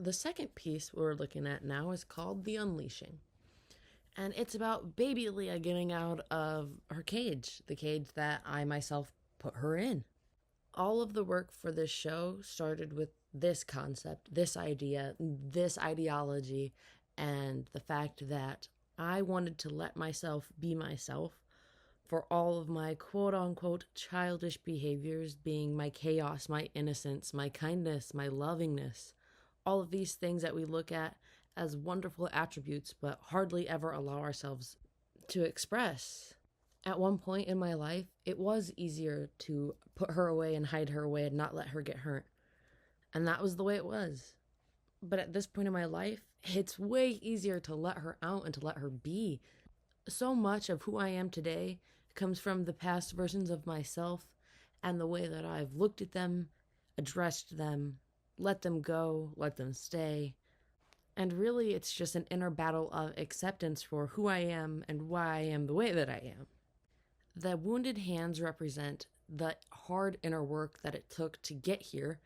The second piece we're looking at now is called The Unleashing. And it's about baby Leah getting out of her cage, the cage that I myself put her in. All of the work for this show started with this concept, this idea, this ideology, and the fact that I wanted to let myself be myself for all of my quote unquote childish behaviors, being my chaos, my innocence, my kindness, my lovingness, all of these things that we look at as wonderful attributes but hardly ever allow ourselves to express. At one point in my life, it was easier to put her away and hide her away and not let her get hurt. And that was the way it was. But at this point in my life, it's way easier to let her out and to let her be. So much of who I am today comes from the past versions of myself and the way that I've looked at them, addressed them, let them go, let them stay. And really, it's just an inner battle of acceptance for who I am and why I am the way that I am. The wounded hands represent the hard inner work that it took to get here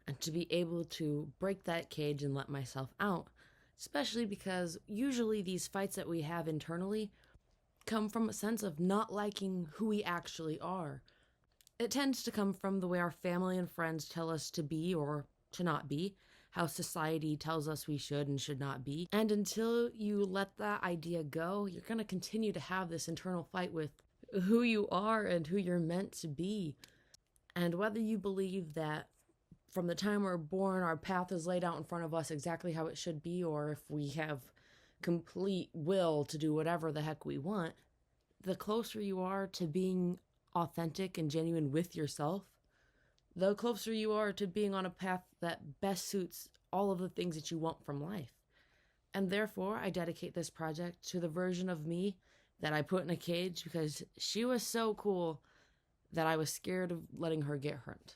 and to be able to break that cage and let myself out. Especially because usually these fights that we have internally come from a sense of not liking who we actually are. It tends to come from the way our family and friends tell us to be or to not be, how society tells us we should and should not be. And until you let that idea go, you're going to continue to have this internal fight with who you are and who you're meant to be. And whether you believe that from the time we're born, our path is laid out in front of us exactly how it should be, or if we have complete will to do whatever the heck we want, the closer you are to being authentic and genuine with yourself, the closer you are to being on a path that best suits all of the things that you want from life. And therefore, I dedicate this project to the version of me that I put in a cage because she was so cool that I was scared of letting her get hurt.